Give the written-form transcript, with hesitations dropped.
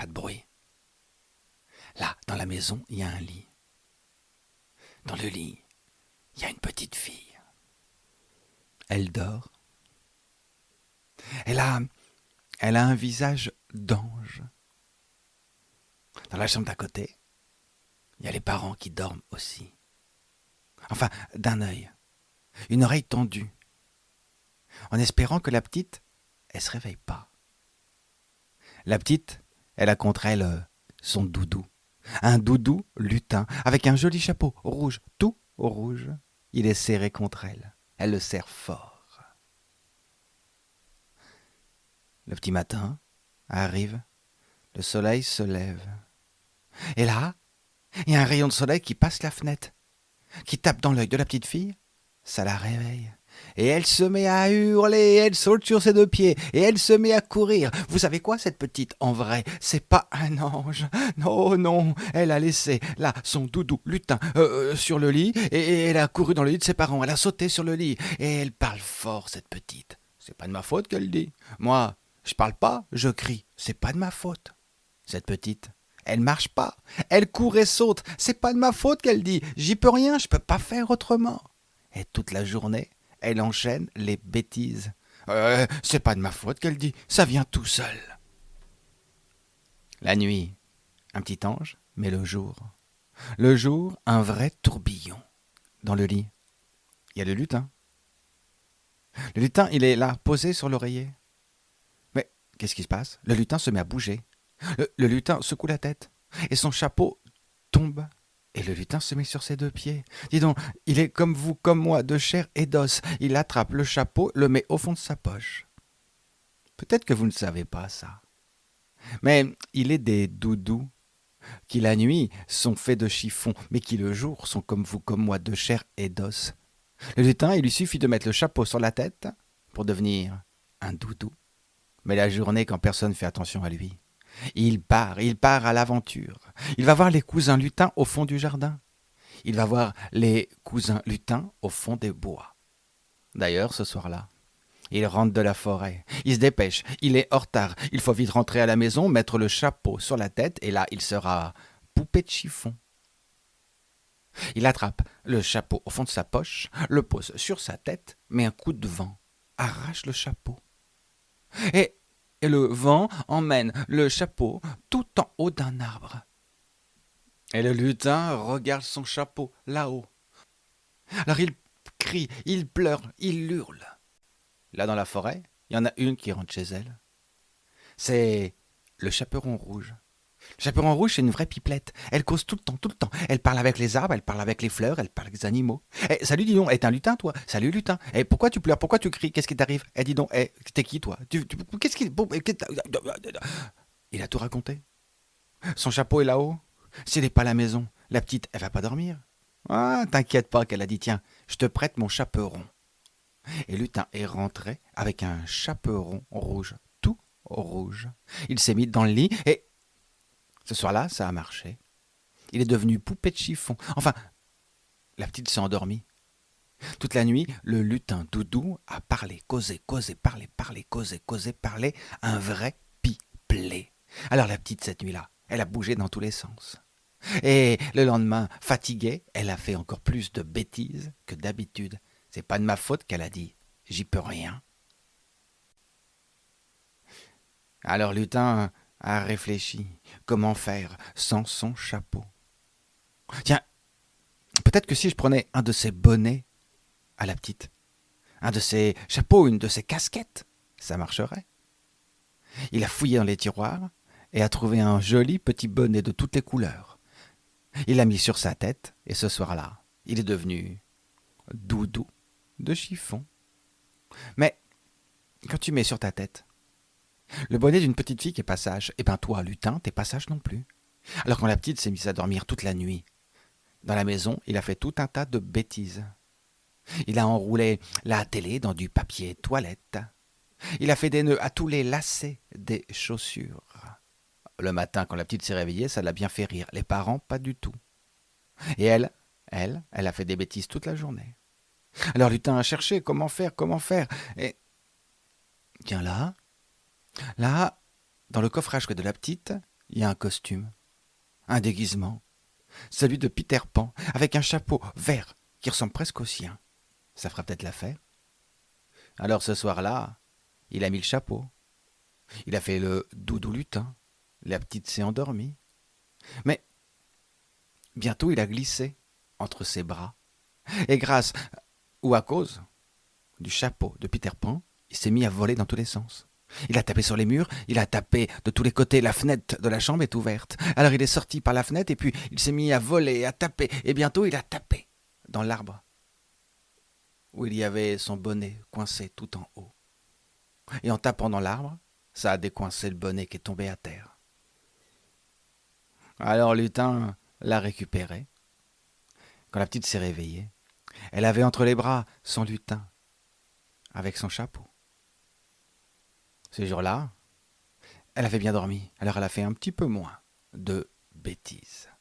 pas de bruit. Là, dans la maison, il y a un lit. Dans le lit, il y a une petite fille. Elle dort. Elle a, elle a un visage d'ange. Dans la chambre d'à côté, il y a les parents qui dorment aussi. Enfin, d'un œil, une oreille tendue, en espérant que la petite, elle se réveille pas. La petite, elle a contre elle son doudou. Un doudou lutin, avec un joli chapeau rouge, tout rouge. Il est serré contre elle. Elle le serre fort. Le petit matin arrive, le soleil se lève. Et là, il y a un rayon de soleil qui passe la fenêtre, qui tape dans l'œil de la petite fille. Ça la réveille. Et elle se met à hurler, elle saute sur ses deux pieds, et elle se met à courir. Vous savez quoi, cette petite, en vrai, c'est pas un ange. Non, non, elle a laissé, là, son doudou lutin sur le lit, et elle a couru dans le lit de ses parents, elle a sauté sur le lit, et elle parle fort, cette petite. C'est pas de ma faute qu'elle dit. Moi, je parle pas, je crie, c'est pas de ma faute. Cette petite, elle marche pas, elle court et saute, c'est pas de ma faute qu'elle dit, j'y peux rien, je peux pas faire autrement. Et toute la journée, elle enchaîne les bêtises. C'est pas de ma faute qu'elle dit, ça vient tout seul. La nuit, un petit ange, mais le jour. Le jour, un vrai tourbillon. Dans le lit, il y a le lutin. Le lutin, il est là, posé sur l'oreiller. Mais qu'est-ce qui se passe? Le lutin se met à bouger. Le lutin secoue la tête. Et son chapeau tombe. Et le lutin se met sur ses deux pieds. Dis donc, il est comme vous, comme moi, de chair et d'os. Il attrape le chapeau, le met au fond de sa poche. Peut-être que vous ne savez pas ça. Mais il est des doudous qui la nuit sont faits de chiffon, mais qui le jour sont comme vous, comme moi, de chair et d'os. Le lutin, il lui suffit de mettre le chapeau sur la tête pour devenir un doudou. Mais la journée, quand personne ne fait attention à lui, il part à l'aventure. Il va voir les cousins lutins au fond du jardin. Il va voir les cousins lutins au fond des bois. D'ailleurs, ce soir-là, il rentre de la forêt. Il se dépêche. Il est en retard. Il faut vite rentrer à la maison, mettre le chapeau sur la tête, et là, il sera poupée de chiffon. Il attrape le chapeau au fond de sa poche, le pose sur sa tête, mais un coup de vent arrache le chapeau. Et, et le vent emmène le chapeau tout en haut d'un arbre. Et le lutin regarde son chapeau là-haut. Alors il crie, il pleure, il hurle. Là dans la forêt, il y en a une qui rentre chez elle. C'est le chaperon rouge. Le chaperon rouge, c'est une vraie pipelette. Elle cause tout le temps, tout le temps. Elle parle avec les arbres, elle parle avec les fleurs, elle parle avec les animaux. Salut, dis donc, t'es un lutin, toi? Salut, lutin. Pourquoi tu pleures? Pourquoi tu cries? Qu'est-ce qui t'arrive? Dis donc, t'es qui, toi? Qu'est-ce qui... Il a tout raconté. Son chapeau est là-haut. S'il n'est pas à la maison, la petite, elle va pas dormir. Ah, t'inquiète pas, qu'elle a dit, tiens, je te prête mon chaperon. Et Lutin est rentré avec un chaperon rouge, tout rouge. Il s'est mis dans le lit et ce soir-là, ça a marché. Il est devenu poupée de chiffon. Enfin, la petite s'est endormie. Toute la nuit, le lutin doudou a parlé, causé, parlé, un vrai pipelé. Alors la petite, cette nuit-là, elle a bougé dans tous les sens. Et le lendemain, fatiguée, elle a fait encore plus de bêtises que d'habitude. C'est pas de ma faute qu'elle a dit. J'y peux rien. Alors Lutin a réfléchi. Comment faire sans son chapeau? Tiens, peut-être que si je prenais un de ses bonnets à la petite, un de ses chapeaux, une de ses casquettes, ça marcherait. Il a fouillé dans les tiroirs et a trouvé un joli petit bonnet de toutes les couleurs. Il l'a mis sur sa tête et ce soir-là, il est devenu doudou de chiffon. Mais quand tu mets sur ta tête le bonnet d'une petite fille qui est pas sage, eh ben toi, lutin, t'es pas sage non plus. Alors quand la petite s'est mise à dormir toute la nuit, dans la maison, il a fait tout un tas de bêtises. Il a enroulé la télé dans du papier toilette. Il a fait des nœuds à tous les lacets des chaussures. Le matin, quand la petite s'est réveillée, ça l'a bien fait rire. Les parents, pas du tout. Et elle a fait des bêtises toute la journée. Alors Lutin a cherché comment faire. Et tiens là, dans le coffrage de la petite, il y a un costume, un déguisement, celui de Peter Pan, avec un chapeau vert qui ressemble presque au sien. Ça fera peut-être l'affaire. Alors ce soir-là, il a mis le chapeau. Il a fait le doudou lutin. La petite s'est endormie. Mais bientôt il a glissé entre ses bras. Et grâce, ou à cause, du chapeau de Peter Pan, il s'est mis à voler dans tous les sens. Il a tapé sur les murs, il a tapé de tous les côtés, la fenêtre de la chambre est ouverte. Alors il est sorti par la fenêtre et puis il s'est mis à voler, à taper, et bientôt il a tapé dans l'arbre où il y avait son bonnet coincé tout en haut. Et en tapant dans l'arbre, ça a décoincé le bonnet qui est tombé à terre. Alors Lutin l'a récupéré. Quand la petite s'est réveillée, elle avait entre les bras son lutin avec son chapeau. Ce jour-là, elle avait bien dormi, alors elle a fait un petit peu moins de bêtises.